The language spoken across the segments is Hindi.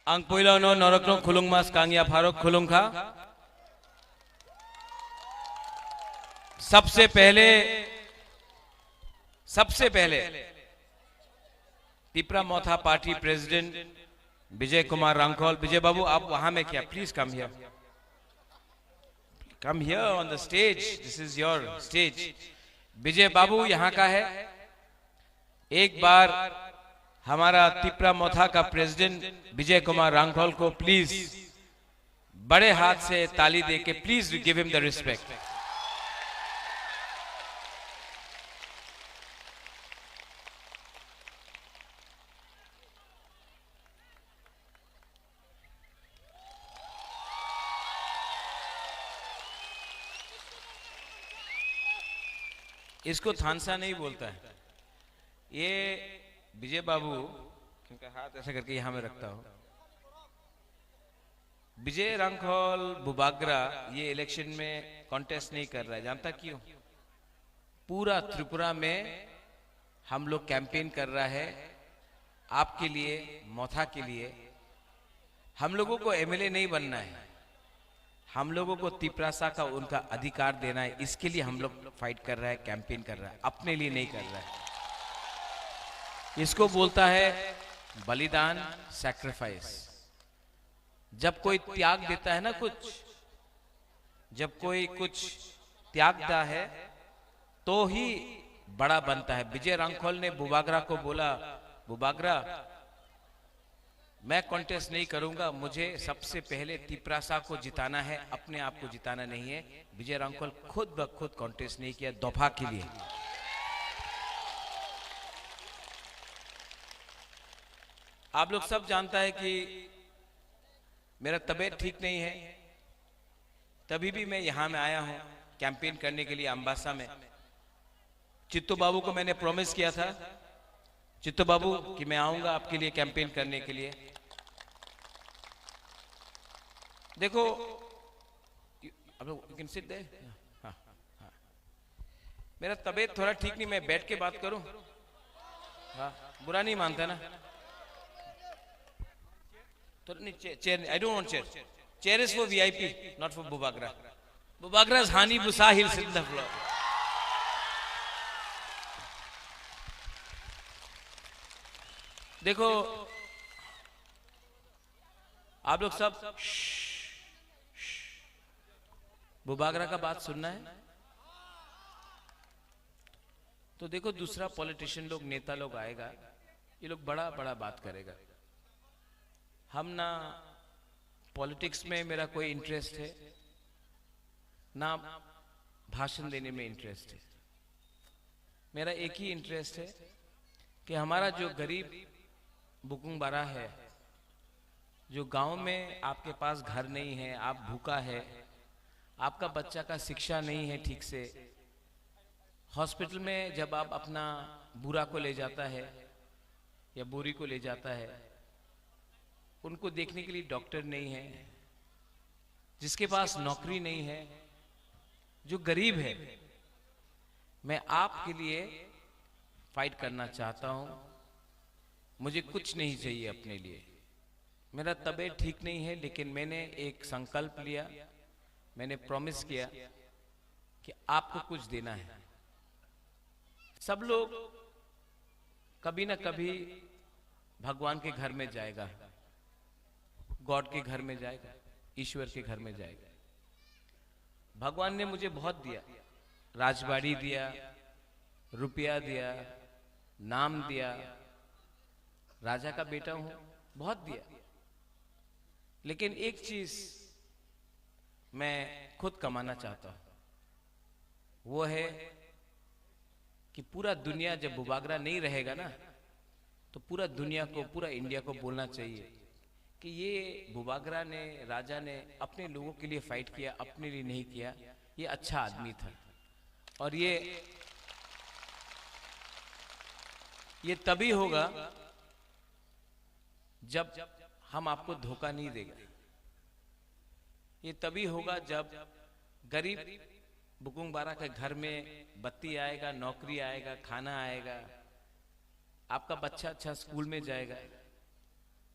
Ang puilaw no norokno khulung mas kangya Farooq खुलुंग खा। सबसे पहले तिपरा मोथा पार्टी प्रेसिडेंट विजय कुमार रांखोल। विजय बाबू आप वहां में क्या, please come here on the stage, this is your stage. Vijay Babu यहां का है। एक बार हमारा तिपरा मोथा का प्रेसिडेंट विजय कुमार रांखोल को प्लीज बड़े हाथ से ताली देके please give him the respect. इसको थानसा नहीं बोलता है ये। विजय बाबू इनका हाथ ऐसे करके यहां में रखता हूं। विजय रांखोल बुबागरा ये इलेक्शन में कॉन्टेस्ट नहीं कर रहा है, जानता क्यों? पूरा त्रिपुरा में हम लोग कैंपेन कर रहा है आपके लिए, मोथा के लिए। हम लोगों को एमएलए नहीं बनना है, हम लोगों को तिपरासा का उनका अधिकार देना है। इसके लिए हम लोग फाइट कर रहा है, कैंपेन कर रहा है, अपने लिए नहीं कर रहा है। इसको बोलता है बलिदान, सैक्रिफाइस। जब कोई त्याग देता है ना जब कोई कुछ त्यागता है तो ही बड़ा बनता है। विजय रांखोल ने बुबागरा को बोला, बुबागरा मैं कॉन्टेस्ट नहीं करूंगा, मुझे सबसे पहले तिपरासा को जिताना है, अपने आप को जिताना नहीं है। विजय रांखोल खुद ब खुद कॉन्टेस्ट नहीं किया दफा के लिए। आप लोग सब जानता है कि मेरा तबीयत ठीक नहीं है, तभी भी मैं यहां में आया हूं कैंपेन करने के लिए अंबासा में। चित्तू बाबू को मैंने प्रॉमिस किया था, चित्तू बाबू कि मैं आऊंगा आपके लिए कैंपेन करने के लिए। देखो आप लोग कैन सिट देयर। हाँ, हाँ। मेरा तबीयत थोड़ा ठीक नहीं, मैं बैठ के बात करूं? हाँ, बुरा नहीं मानता ना? तो नहीं chair, I don't want chair. Chair is for VIP, not for Bubagra. Bubagra is हानी बुसाहिल सिट द फ्लोर। देखो आप लोग सब बुबागरा का बात सुनना है तो देखो दूसरा पॉलिटिशियन लोग, नेता लोग आएगा, ये लोग बड़ा बड़ा बात करेगा। हम ना पॉलिटिक्स में मेरा कोई इंटरेस्ट है ना भाषण देने में इंटरेस्ट है। मेरा एक ही इंटरेस्ट है कि हमारा जो गरीब बुकुंग बारा है, जो गांव में आपके पास घर नहीं है, आप भूखा है, आपका बच्चा का शिक्षा नहीं है ठीक से, हॉस्पिटल में जब आप अपना बुरा को ले जाता है या बुरी को ले जाता है, उनको देखने के लिए डॉक्टर नहीं है, जिसके पास नौकरी नहीं है, जो गरीब है, मैं आपके लिए फाइट करना चाहता हूं। मुझे कुछ नहीं चाहिए अपने लिए, मेरा तबीयत ठीक नहीं है, लेकिन मैंने एक संकल्प लिया, मैंने प्रॉमिस किया कि आपको कुछ देना है। सब लोग कभी ना कभी भगवान के घर में जाएगा, गॉड के घर में जाएगा, ईश्वर के घर में जाएगा। भगवान ने मुझे बहुत दिया, राजबाड़ी दिया, रुपया दिया, नाम दिया, राजा का बेटा हूं, बहुत दिया। लेकिन एक चीज मैं खुद कमाना चाहता हूं, वो है कि पूरा दुनिया जब बुबागरा नहीं रहेगा ना, तो पूरा दुनिया को, पूरा इंडिया को बोलना चाहिए कि ये बुबागरा ने, राजा ने अपने लोगों के लिए फाइट किया, अपने लिए नहीं किया, ये अच्छा आदमी था। और ये तभी होगा जब हम आपको धोखा नहीं देगा। ये तभी होगा जब गरीब बुकुंग बारा के घर में बत्ती आएगा, नौकरी आएगा, खाना आएगा, आपका बच्चा अच्छा स्कूल में जाएगा,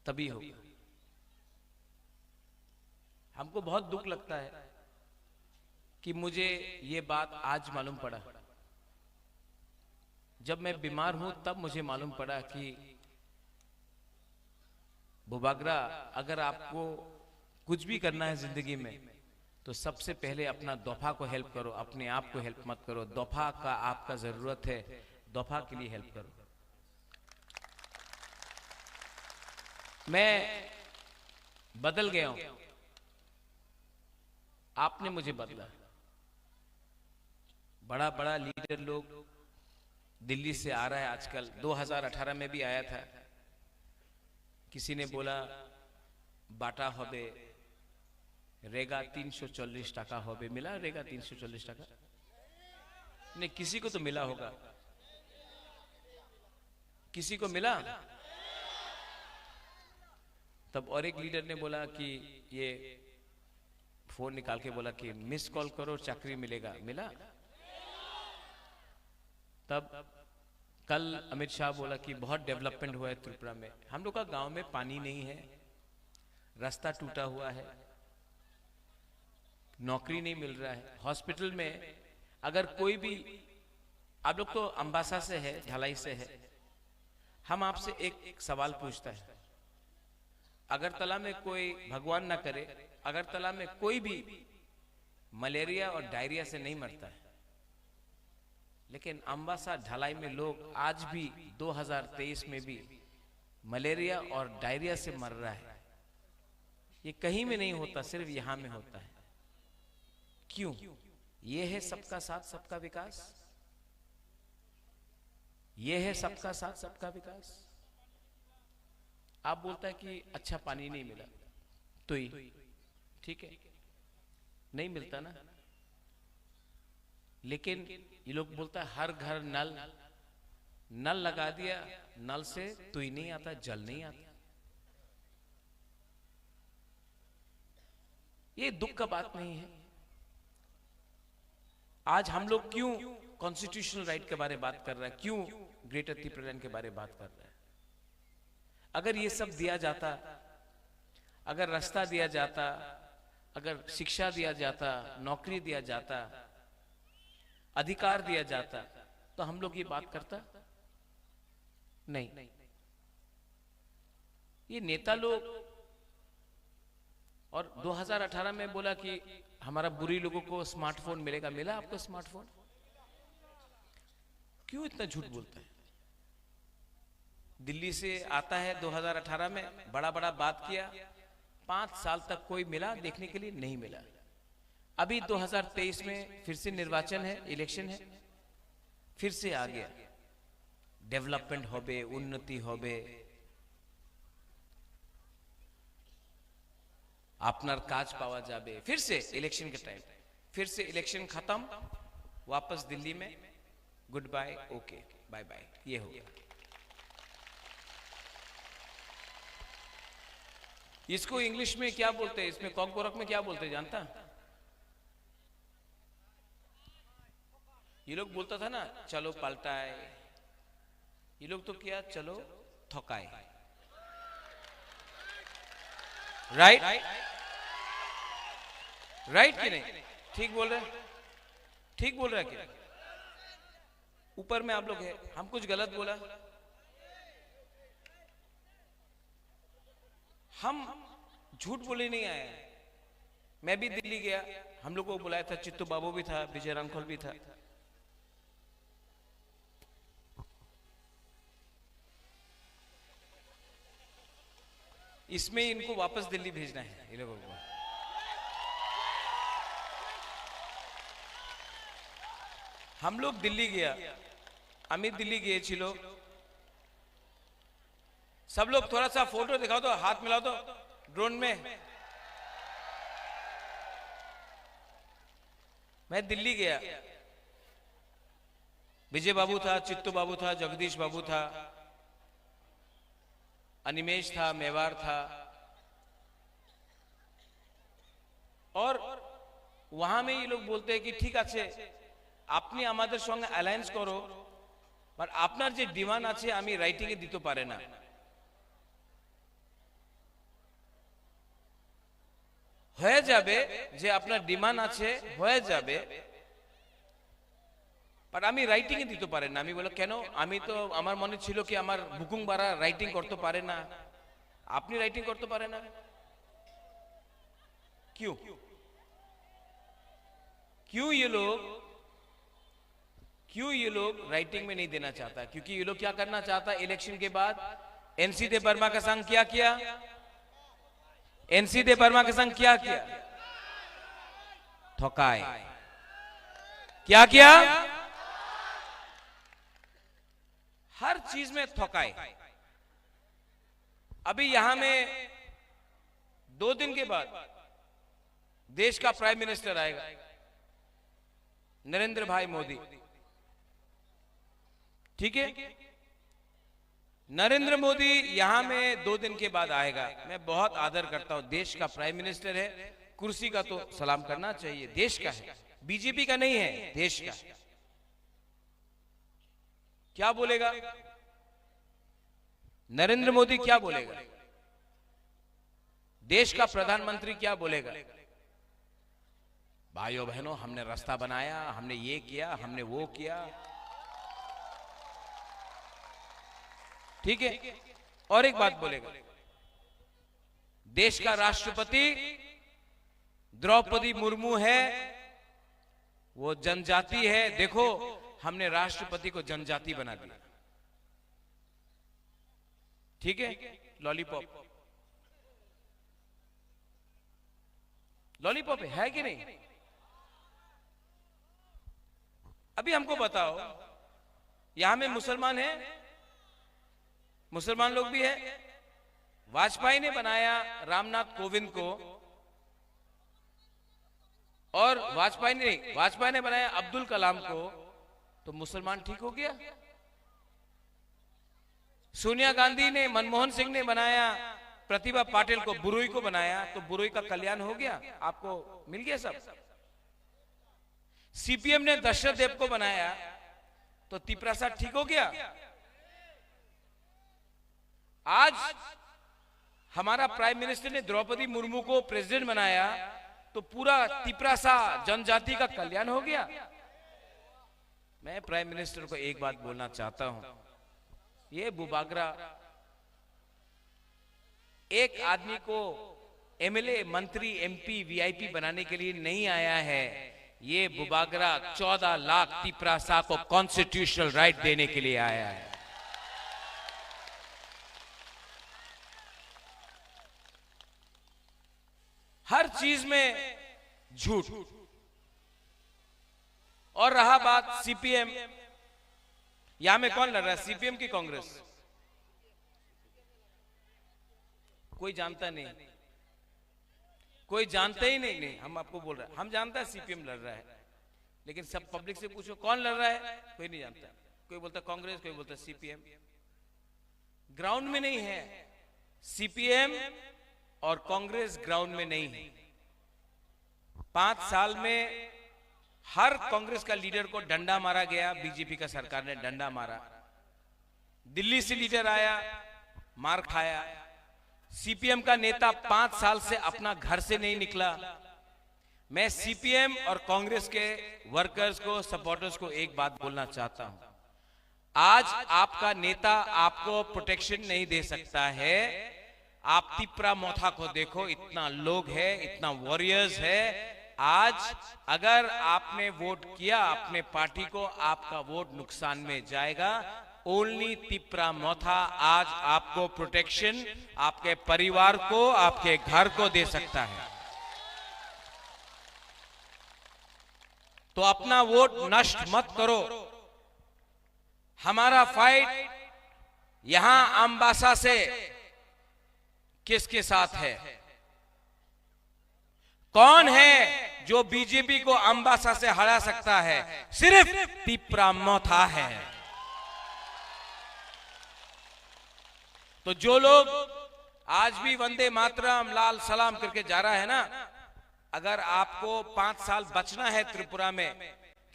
तभी होगा। हमको बहुत दुख लगता है कि मुझे ये बात आज मालूम पड़ा। जब मैं बीमार हूं तब मुझे मालूम पड़ा कि बुबागरा, अगर आपको कुछ भी करना है जिंदगी में तो सबसे पहले अपना दोफा को हेल्प करो, अपने आप को हेल्प मत करो। दोफा का आपका जरूरत है, दोफा के लिए हेल्प करो। मैं बदल गया हूं, आपने मुझे बदला। बड़ा बड़ा लीडर लोग दिल्ली से आ रहा है आजकल, 2018 में भी आया था। किसी ने बोला बाटा होबे, रेगा 340 टाका होबे। मिला रेगा 340 टाका? नहीं, किसी को तो मिला होगा, किसी को मिला। तब और एक लीडर ने बोला कि ये फोन निकाल के बोला कि मिस कॉल करो, चाकरी मिलेगा। मिला। तब कल अमित शाह बोला कि बहुत डेवलपमेंट हुआ है त्रिपुरा में। हम लोग का गांव में पानी नहीं है, रास्ता टूटा हुआ है, नौकरी नहीं मिल रहा है। हॉस्पिटल में अगर कोई भी, आप लोग तो अंबासा से है, ढलाई से है, हम आपसे एक सवाल पूछता है। अगरतला में कोई, भगवान ना करे, अगरतला में कोई भी मलेरिया और डायरिया से नहीं मरता है, लेकिन अंबासा ढलाई में लोग आज भी 2023 में भी मलेरिया और डायरिया से मर रहा है। ये कहीं में नहीं होता, सिर्फ यहां में होता है। क्यों? ये है सबका साथ सबका विकास, ये है सबका साथ सबका विकास। आप बोलता है कि अच्छा पानी नहीं मिला, तो ही ठीक है, नहीं मिलता ना। लेकिन ये लोग बोलता है हर घर नल, नल लगा दिया, नल से तो ही नहीं आता, जल नहीं आता। ये दुख का बात नहीं है। आज हम लोग क्यों कॉन्स्टिट्यूशनल राइट के बारे में बात कर रहे हैं, क्यों ग्रेटर त्रिपुरा के बारे में बात कर रहे हैं? अगर ये सब दिया जाता, अगर रास्ता दिया जाता, अगर शिक्षा दिया जाता, नौकरी दिया जाता, अधिकार दिया जाता, तो हम लोग ये बात करता नहीं। ये नेता लोग, और 2018 में बोला कि हमारा बुरी लोगों को स्मार्टफोन मिलेगा। मिला आपको स्मार्टफोन? क्यों इतना झूठ बोलता है? दिल्ली से आता है 2018 में, बड़ा बड़ा बात किया, 5 साल तक कोई मिला देखने के लिए नहीं मिला। अभी 2023 में फिर से निर्वाचन है, इलेक्शन है, फिर से आ गया, डेवलपमेंट होबे, उन्नति होबे, आपनार काज पावा जाबे। फिर से इलेक्शन के टाइम, फिर से इलेक्शन खत्म, वापस दिल्ली में good bye, okay bye bye, ये हो गया। इसको इंग्लिश में क्या बोलते हैं, इसमें कॉकबोरक में क्या बोलते हैं जानता? ये लोग बोलता था ना चलो पलटाए, ये लोग तो क्या, चलो थकाए। राइट? राइट कि नहीं? ठीक बोल रहे? ठीक बोल रहे क्या? ऊपर में आप लोग है, हम कुछ गलत बोला? हम झूठ बोले नहीं आए। मैं भी दिल्ली गया, हम लोग को बुलाया था, चित्तू बाबू भी था, विजय रामखोल भी था। इसमें इनको वापस दिल्ली भेजना है, इन लोगों को। हम लोग दिल्ली गया, अमित दिल्ली गए छिलो, सब लोग थोड़ा सा फोटो दिखाओ तो, हाथ मिलाओ तो ड्रोन में। मैं दिल्ली गया, विजय बाबू था, चित्तू बाबू था, जगदीश बाबू था, अनिमेश था, मेवार था, और वहां में ये लोग बोलते हैं कि ठीक আছে আপনি আমাদের সঙ্গে অ্যালায়েন্স করো, पर আপনার যে ডিমান্ড আছে আমি রাইটিং এ দিতে পারে না। হয়ে যাবে, যে আপনার ডিমান্ড আছে হয়ে যাবে, বাট আমি রাইটিং এ দিতে পারেন না। আমি বলে কেন, আমি তো আমার মনে ছিল কি আমার বুকুং বারা রাইটিং করতে পারে না, আপনি রাইটিং করতে পারে না, क्यों क्यों ये लोग राइटिंग में नहीं देना चाहता? क्योंकि ये लोग क्या करना चाहता, इलेक्शन के बाद एनसी दे बर्मा का संग क्या किया, एनसी दे बर्मा का संग क्या किया, ठकाए, क्या किया, हर चीज में ठकाए। अभी यहां में 2 दिन के बाद देश का प्राइम मिनिस्टर आएगा, नरेंद्र भाई मोदी, ठीक है। नरेंद्र मोदी यहां में 2 दिन के बाद आएगा। मैं बहुत आदर करता हूं, देश का प्राइम मिनिस्टर है, कुर्सी का तो सलाम करना चाहिए, देश का है, बीजेपी का नहीं है, देश का। क्या बोलेगा नरेंद्र मोदी, क्या बोलेगा, देश का प्रधानमंत्री क्या बोलेगा, भाइयों बहनों हमने रास्ता बनाया, हमने ये किया, हमने वो किया, ठीक है। और एक बात बोलेगा, देश का राष्ट्रपति द्रौपदी मुर्मू है, वो जनजाति है, देखो हमने राष्ट्रपति को जनजाति बना दिया, ठीक है। लॉलीपॉप, लॉलीपॉप है कि नहीं? अभी हमको बताओ, यहां में मुसलमान है, मुसलमान लोग भी है। वाजपेयी ने बनाया रामनाथ कोविंद को, और वाजपेयी ने बनाया अब्दुल कलाम को, तो मुसलमान ठीक हो गया। सोनिया गांधी ने, मनमोहन सिंह ने बनाया प्रतिभा पाटिल को, बुरुई को बनाया, तो बुरुई का कल्याण हो गया, आपको मिल गया सब। सीपीएम ने दशरथ देव को बनाया, तो तिपरासा ठीक हो गया। आज हमारा प्राइम मिनिस्टर ने द्रौपदी मुर्मू को प्रेसिडेंट बनाया, तो पूरा तिपरासा जनजाति का कल्याण हो गया। मैं प्राइम मिनिस्टर को एक बात बोलना चाहता हूं, ये बुबागरा एक आदमी को एमएलए, मंत्री, एमपी, वीआईपी बनाने के लिए नहीं आया है, ये बुबागरा 14 लाख तिपरासा को कॉन्स्टिट्यूशनल राइट देने के लिए आया है। हर चीज में झूठ। और रहा बात सीपीएम, यहां में कौन लड़ रहा है, सीपीएम की कांग्रेस? कोई जानता नहीं, कोई जानता ही नहीं, हम आपको बोल रहे हैं, हम जानता है सीपीएम लड़ रहा है, लेकिन सब पब्लिक से पूछो कौन लड़ रहा है, कोई नहीं जानता। कोई बोलता कांग्रेस, कोई बोलता सीपीएम। ग्राउंड में नहीं है, सीपीएम और कांग्रेस ग्राउंड में नहीं है। 5 साल में हर कांग्रेस का लीडर को डंडा मारा गया, बीजेपी का सरकार ने डंडा मारा। दिल्ली से लीडर आया, मार खाया। सीपीएम का नेता 5 साल से अपना घर से नहीं निकला। मैं सीपीएम और कांग्रेस के वर्कर्स को, सपोर्टर्स को एक बात बोलना चाहता हूं, आज आपका नेता आपको प्रोटेक्शन नहीं दे सकता है। आप तिपरा मोथा को देखो, इतना लोग है, इतना वॉरियर्स है। आज अगर आपने वोट किया अपने पार्टी को, आपका वोट नुकसान में जाएगा। ओनली तिपरा मोथा आज आपको प्रोटेक्शन, आपके परिवार को, आपके घर को दे सकता है। तो अपना वोट नष्ट मत करो। हमारा फाइट यहां अम्बासा से किसके साथ है? कौन है जो बीजेपी को अम्बासा से हरा सकता है? सिर्फ तिपरा मोथा है। तो जो लोग आज भी वंदे मातरम, लाल सलाम करके जा रहा है ना, अगर आपको 5 साल बचना है त्रिपुरा में,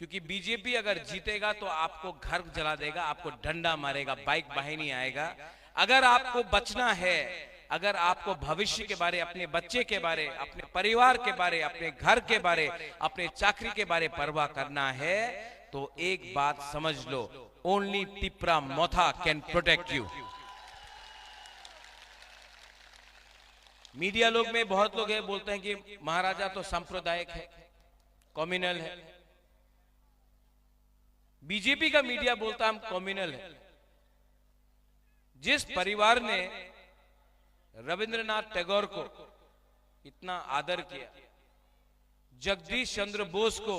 क्योंकि बीजेपी अगर जीतेगा तो आपको घर जला देगा, आपको डंडा मारेगा, बाइक वाहिनी आएगा। अगर आपको बचना है अगर आपको भविष्य के बारे, अपने बच्चे के बारे, अपने परिवार के बारे, अपने घर के बारे, अपने चाकरी के बारे परवाह करना है तो एक बात समझ लो, only Tipra Motha can protect you. Media लोग में बहुत लोग हैं बोलते हैं कि महाराजा तो सांप्रदायिक है, कम्युनल है। बीजेपी का मीडिया बोलता है हम कम्युनल है। जिस परिवार ने रविंद्रनाथ टैगोर को इतना आदर किया, जगदीश चंद्र बोस को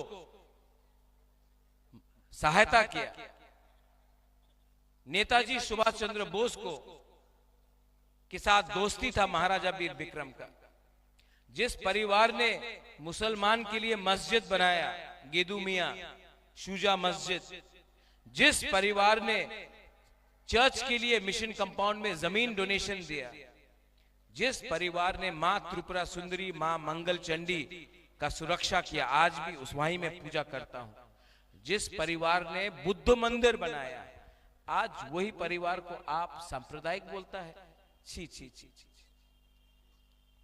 सहायता किया, नेताजी सुभाष चंद्र बोस को के साथ दोस्ती था महाराजा वीर विक्रम का, जिस परिवार ने मुसलमान के लिए मस्जिद बनाया, गेदू मियां शुजा मस्जिद, जिस परिवार ने चर्च के लिए मिशन कंपाउंड में जमीन डोनेशन दिया, जिस परिवार ने मां त्रिपुरा सुंदरी, मां मंगल चंडी का सुरक्षा किया, आज भी उस वहीं में पूजा करता हूं, जिस परिवार ने बुद्ध मंदिर बनाया, आज वही परिवार को आप सांप्रदायिक बोलता है। छी छी छी छी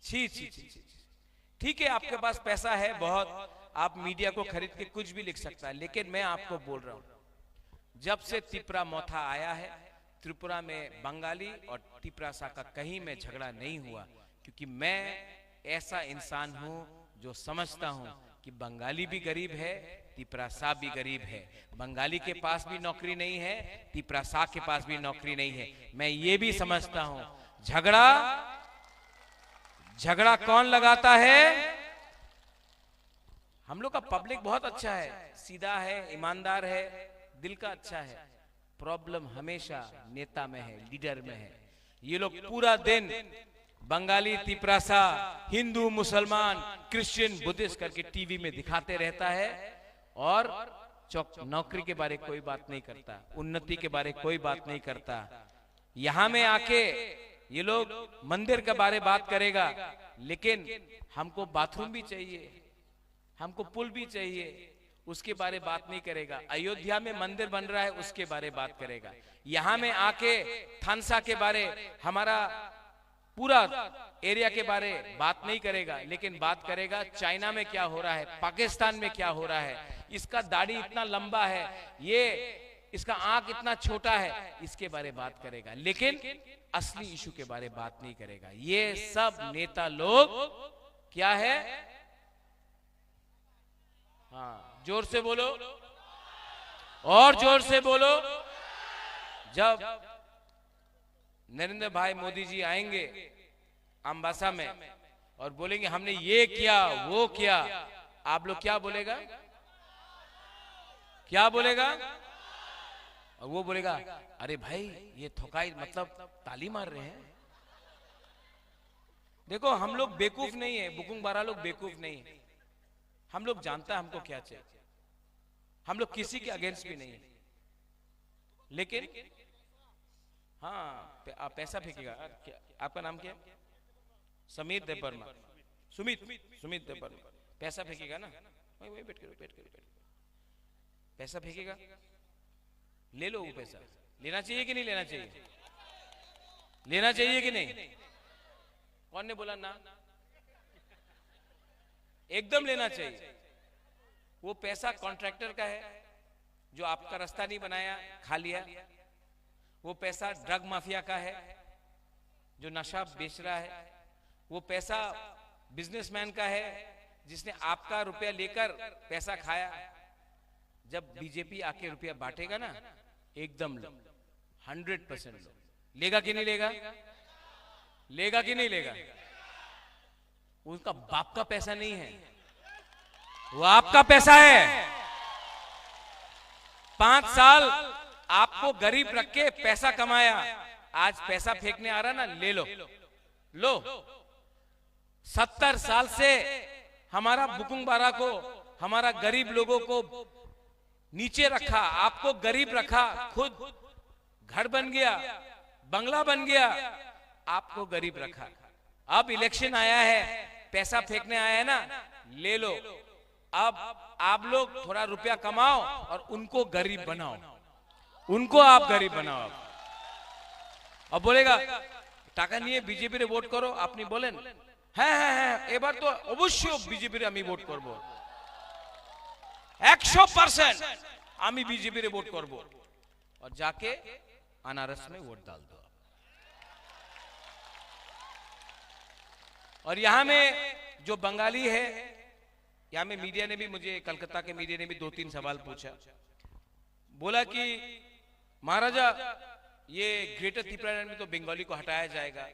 छी छी छी छी। ठीक है, आपके पास पैसा है बहुत, आप मीडिया को खरीद के कुछ भी लिख सकता है, लेकिन मैं आपको बोल रहा हूं, जब से तिपरा मोथा आया है, त्रिपुरा में बंगाली और तिपरासा का कहीं में झगड़ा नहीं हुआ, क्योंकि मैं ऐसा इंसान हूं जो समझता हूं कि बंगाली भी गरीब है, तिपरासा भी गरीब है। बंगाली के पास भी नौकरी नहीं है, तिपरासा के पास भी नौकरी नहीं है। मैं ये भी समझता हूं झगड़ा कौन लगाता है? हम लोग का पब्लिक बहुत अच्छा है, सीधा है, ईमानदार है, दिल का अच्छा है। प्रॉब्लम हमेशा नेता में है, लीडर में है। ये लोग पूरा दिन बंगाली, तिपरासा, हिंदू, मुसलमान, क्रिश्चियन, बुद्धिस्ट करके टीवी में दिखाते रहता है और नौकरी के बारे कोई बात नहीं करता, उन्नति के बारे कोई बात नहीं करता। यहां में आके ये लोग मंदिर के बारे बात करेगा, लेकिन हमको बाथरूम भी चाहिए, हमको पुल भी चाहिए, उसके बारे बात नहीं करेगा। अयोध्या में मंदिर बन रहा है, उसके बारे बात करेगा। यहां में आके थानसा के बारे, हमारा पूरा एरिया के बारे बात नहीं करेगा, लेकिन बात करेगा चाइना में क्या हो रहा है, पाकिस्तान में क्या हो रहा है, इसका दाढ़ी इतना लंबा है, ये इसका आंख इतना छोटा है, इसके बारे बात करेगा, लेकिन असली इशू के बारे बात नहीं करेगा। ये सब नेता लोग क्या है? हाँ, जोर से बोलो और जोर से बोलो। जब नरेंद्र भाई मोदी जी आएंगे अम्बासा में और बोलेंगे हमने ये किया वो किया, आप लोग क्या बोलेगा? क्या बोलेगा? और वो बोलेगा अरे भाई ये थोकाई, मतलब ताली मार रहे हैं। देखो हम लोग बेवकूफ नहीं है, बुकुंग बारा लोग बेवकूफ नहीं है, हम लोग जानता है हमको क्या चाहिए, हम लोग किसी के अगेंस्ट भी नहीं है, लेकिन हाँ पैसा फेंकेगा। आपका नाम क्या है? समीर देवर्मा, सुमित देवर्मा। पैसा फेंकेगा ना, वही बैठ करो, पैसा फेंकेगा, ले लो वो पैसा। लेना चाहिए कि नहीं लेना चाहिए? लेना चाहिए कि नहीं? कौन ने बोला ना? एकदम लेना चाहिए। वो पैसा कॉन्ट्रैक्टर का है जो आपका रास्ता नहीं बनाया, खा लिया। वो पैसा ड्रग माफिया का है जो नशा बेच रहा है। वो पैसा बिजनेसमैन का है जिसने आपका रुपया लेकर पैसा खाया। जब बीजेपी आके रुपया बांटेगा ना, एकदम लो, 100% लो। लेगा कि नहीं लेगा? लेगा कि नहीं लेगा? उनका बाप का पैसा नहीं है, वो आपका पैसा है। 5 साल आपको गरीब रख के पैसा कमाया, आज पैसा फेंकने आ रहा ना, ले लो, लो। 70 साल से हमारा बुकुंग बारा को, हमारा गरीब लोगों को नीचे रखा, आपको गरीब रखा, खुद घर बन गया, बंगला बन गया, आपको गरीब रखा। अब इलेक्शन आया है, पैसा फेंकने आया है ना, ले लो। अब आप लोग थोड़ा रुपया कमाओ और उनको गरीब बनाओ, उनको आप गरीब बनाओ। अब बोलेगा টাকা নিয়ে বিজেপি রে ভোট করো, আপনি বলেন হ্যাঁ হ্যাঁ হ্যাঁ এবার তো অবশ্যই বিজেপি রে আমি ভোট করব, 100% আমি बीजेपी रे वोट करबो, और जाके अनारस में वोट डाल दो। और यहां में जो बंगाली है, यहां में मीडिया ने भी मुझे, कलकत्ता के मीडिया ने भी 2-3 सवाल पूछा, बोला कि महाराजा ये ग्रेटर त्रिपुरा में तो बंगाली को हटाया जाएगा,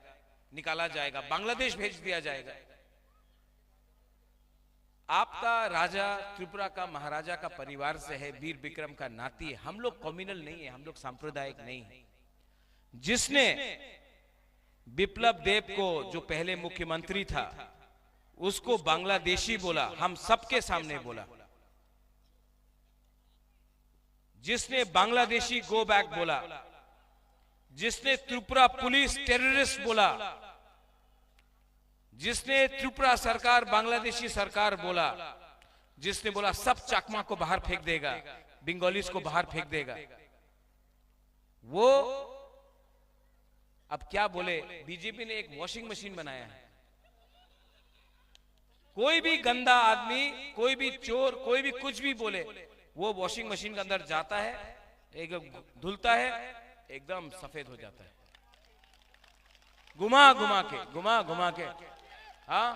निकाला जाएगा, बांग्लादेश भेज दिया जाएगा। आपका राजा त्रिपुरा का महाराजा का परिवार से है, वीर विक्रम का नाती है, हम लोग कम्युनल नहीं है, हम लोग सांप्रदायिक नहीं है। जिसने विप्लव देव को, जो पहले मुख्यमंत्री था, उसको बांग्लादेशी बोला, हम सबके सामने बोला। जिसने बांग्लादेशी गो बैक बोला, जिसने त्रिपुरा पुलिस टेररिस्ट बोला, जिसने त्रिपुरा सरकार बांग्लादेशी सरकार बोला, जिसने बोला सब चकमा को बाहर फेंक देगा, बंगालीज को बाहर फेंक देगा, वो अब क्या बोले। बीजेपी ने एक वॉशिंग मशीन बनाया है, कोई भी गंदा आदमी, कोई भी चोर, कोई भी कुछ भी बोले, वो वॉशिंग मशीन के अंदर जाता है, एक धुलता है, एकदम सफेद हो जाता है, घुमा घुमा के। हाँ,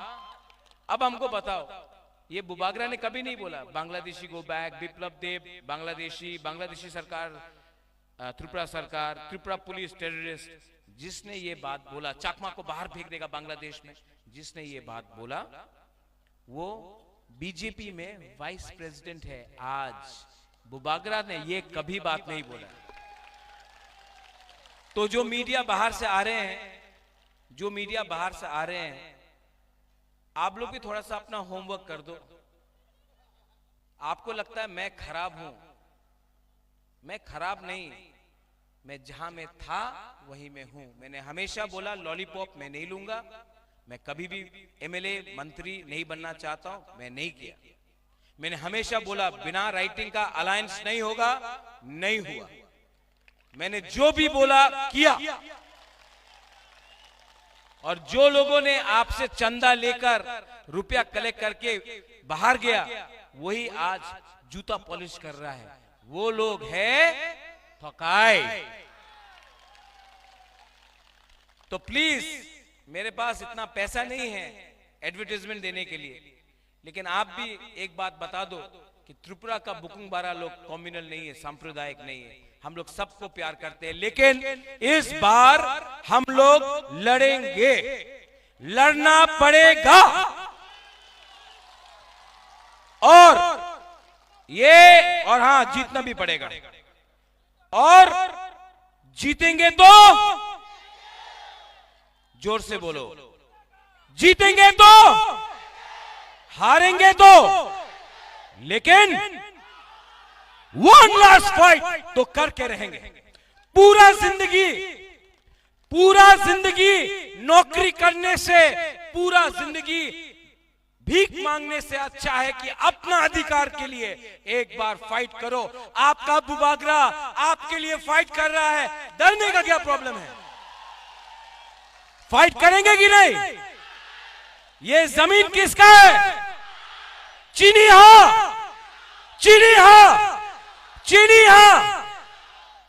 अब हमको बताओ, ये बुबागरा ने कभी नहीं बोला बांग्लादेशी गो बैक, विप्लव देव बांग्लादेशी सरकार, त्रिपुरा सरकार, त्रिपुरा पुलिस टेररिस्ट, जिसने ये बात बोला चकमा को बाहर फेंक देगा बांग्लादेश में, जिसने ये बात बोला वो बीजेपी में वाइस प्रेसिडेंट है आज। बुबागरा ने ये कभी बात नहीं बोला। तो जो मीडिया बाहर से आ रहे हैं, आप लोग भी थोड़ा सा अपना होमवर्क कर दो। आपको लगता है मैं खराब हूं, मैं खराब नहीं, मैं जहां मैं था वहीं मैं हूं। मैंने हमेशा बोला लॉलीपॉप मैं नहीं लूंगा, मैं कभी भी एमएलए मंत्री नहीं बनना चाहता हूं, मैं नहीं किया। मैंने हमेशा बोला बिना राइटिंग का अलायंस नहीं होगा, नहीं हुआ। मैंने जो भी बोला किया। और जो लोगों ने आपसे चंदा लेकर रुपया कलेक्ट करके बाहर गया, वही आज जूता पॉलिश कर रहा है, वो लोग है ठकाई। तो प्लीज, मेरे पास इतना पैसा नहीं है एडवर्टाइजमेंट देने के लिए, लेकिन आप भी एक बात बता दो कि त्रिपुरा का बुकुंगबारा लोग कम्युनल नहीं है, सांप्रदायिक नहीं है, हम लोग सबको प्यार करते हैं। लेकिन इस बार हम लोग लड़ेंगे, लड़ना पड़ेगा। और हाँ, जीतना भी पड़ेगा। और जीतेंगे तो जोर से बोलो, जीतेंगे तो, हारेंगे तो, लेकिन वन लास्ट फाइट तो करके रहेंगे। पूरा जिंदगी नौकरी करने से, पूरा जिंदगी भीख मांगने से अच्छा है कि अपना अधिकार के लिए एक बार फाइट करो। आपका बुबागरा आपके लिए फाइट कर रहा है, डरने का क्या प्रॉब्लम है? फाइट करेंगे कि नहीं? ये जमीन किसका है? चीनी हाँ।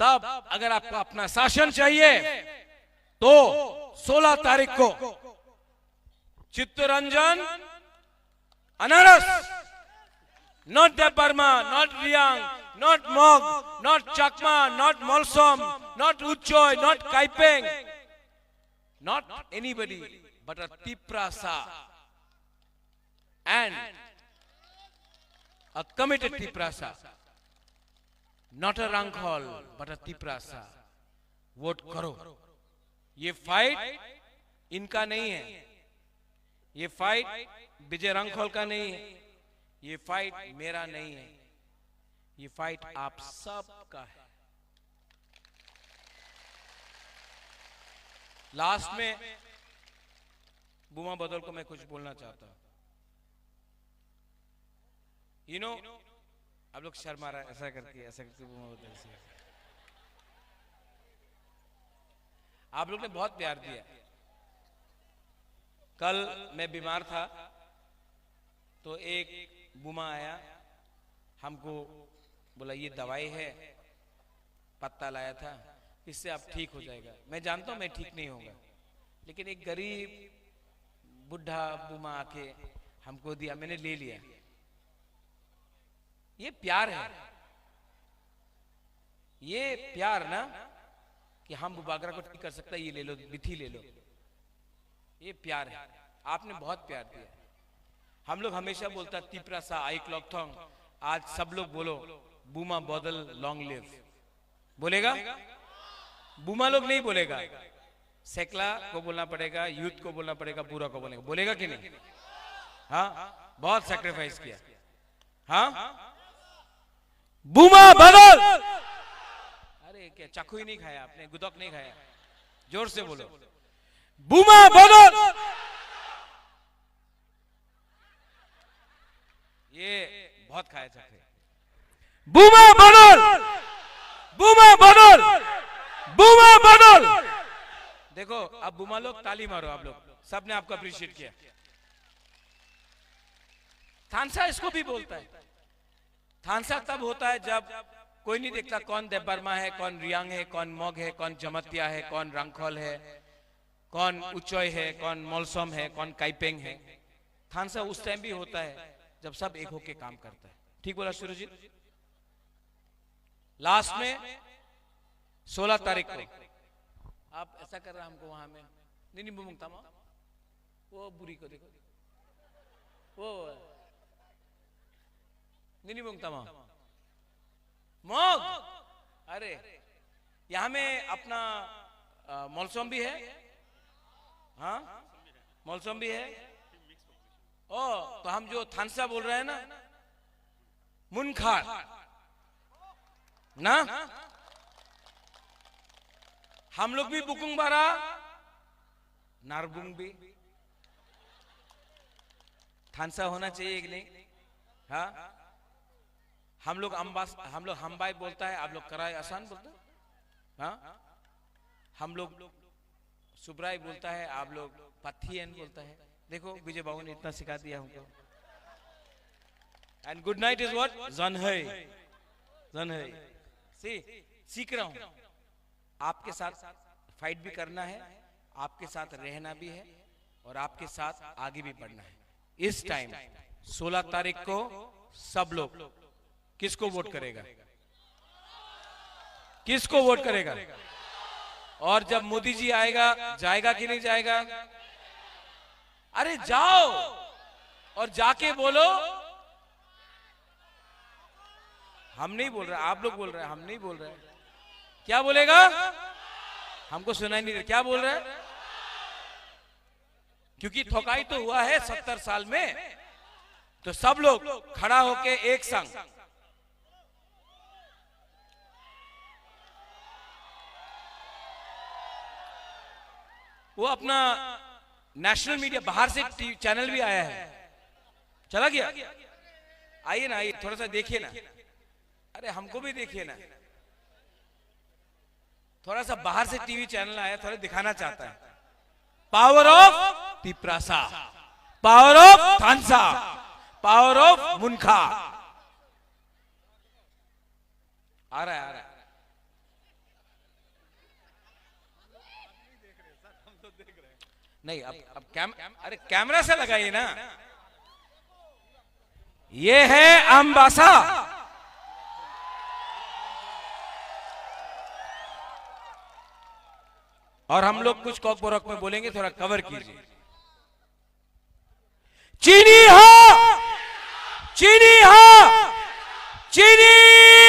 तब अगर आपको अपना शासन चाहिए तो 16 तारीख को चित्तरंजन, अनारस, not Debbarma, not Reang, not Mog, not Chakma, not Molsom, not Uchoi, not Kaipeng, not anybody but a Tiprasa, and a committed Tiprasa, not a Rankhol but a Tiprasa. Vote करो। ये फाइट इनका नहीं है, ये फाइट विजय रंखोल का नहीं है, ये फाइट मेरा नहीं है, ये फाइट आप सब का है। लास्ट में बुमा बदल को मैं कुछ बोलना चाहता हूं। यू नो, आप लोग शर्मा रहा है, ऐसा करके बुमा बदल से आप लोग ने बहुत प्यार दिया। कल मैं बीमार था तो एक बुमा आया, हमको बोला ये दवाई है, पत्ता लाया था, इससे आप ठीक हो जाएगा। मैं जानता हूं मैं ठीक नहीं होगा, लेकिन एक गरीब बुढ़ा बुमा आके हमको दिया, मैंने ले लिया। ये प्यार है, ये प्यार ना कि हम बुबागरा को ठीक कर सकता है, ये ले लो, बिथी ले लो, ये प्यार है। आपने बहुत प्यार दिया। हम लोग हमेशा बोलता तिपरा सा आई क्लॉक थोंग, आज सब लोग बोलो बुमा बदल लॉन्ग लिव। बोलेगा? बुमा लोग नहीं बोलेगा, सेकला को बोलना पड़ेगा, यूथ को बोलना पड़ेगा, पूरा को बोलेगा। बोलेगा कि नहीं? हाँ, बहुत सैक्रिफाइस किया। हाँ, बुमा बदल। अरे क्या चाकू ही नहीं खाया आपने, गुदक नहीं खाया? जोर से बोलो, बुमा बदल। ये बहुत खाया चाकू। बुमा बदल, बुमा बदल, बुमा बदल। देखो अब बुमा लोग ताली मारो, आप लोग सबने आपको अप्रिशिएट किया। थानसा इसको भी बोलता है। थानसा तब होता है जब कोई नहीं देखता कौन देबबर्मा है, कौन रियांग है, कौन मोग है, कौन जमतिया है, कौन रंगखोल है, कौन उचोय है, कौन मोलसोम है, कौन काइपेंग है। थानसा उस टाइम भी होता है जब सब एक होके काम करता है। ठीक बोला सूरजीत? लास्ट में 16 तारीख को आप ऐसा कर रहे हैं हमको वहां में नहीं बुमुंगता मा, वो बुरी को देखो, वो नहीं बुमुंगता मा मोग। अरे यहां में अपना मौलसोम भी है। हाँ, मौलसोम भी है। ओ तो हम जो थानसा बोल रहे हैं ना, मुनखार ना, हम लोग भी बुकुंग बारा नारबुंग भी थानसा होना चाहिए कि नहीं? हाँ, हम लोग हमबाई बोलता है, आप लोग कराए आसान बोलते हैं। हाँ, हम लोग सुब्राई बोलता है, आप लोग पथियन बोलता है। देखो विजय बाबू ने इतना सिखा दिया हमको। And good night is what? जनहै, जनहै। सीख रहा हूं, आपके साथ फाइट भी करना है, आपके साथ रहना भी है, और आपके साथ आगे भी बढ़ना है। इस टाइम 16 तारीख को सब लोग किसको वोट करेगा? किसको वोट करेगा? और जब मोदी जी आएगा, जाएगा कि नहीं जाएगा? अरे जाओ और जाके बोलो। हम नहीं बोल रहे, आप लोग बोल रहे हैं, हम नहीं बोल रहे। क्या बोलेगा? हमको सुनाई नहीं दे क्या बोल रहे हैं, क्योंकि ठोकाई तो हुआ है 70 साल में। तो सब लोग खड़ा होके एक संग वो अपना नेशनल मीडिया, बाहर से चैनल भी आया है, चला गया। आइए ना, आइए थोड़ा सा देखिए ना। अरे हमको भी देखिए ना, थोड़ा सा बाहर से टीवी चैनल आया, थोड़ा दिखाना चाहता है। Power of Tiprasa, power of Thansa, power of Munkha. आ रहा है, आ रहा है। नहीं अब अरे कैमरा से लगाइए ना। ये है अम्बासा, और हम लोग कुछ कॉक बोरक में बोलेंगे, थोड़ा कवर कीजिए। चीनी हा, चीनी हा, चीनी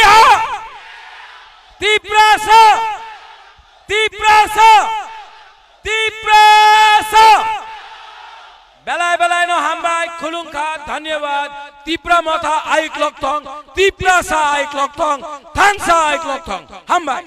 हा, तिपरासा, तिपरासा, तिपरासा। बेलाय बेलाय नो हमबाय खुलुंखा, धन्यवाद। तिपरा मथा आई क्लॉक थोंग, तिपरासा आई क्लॉक थोंग, थानसा आई क्लॉक थोंग, हमबाय।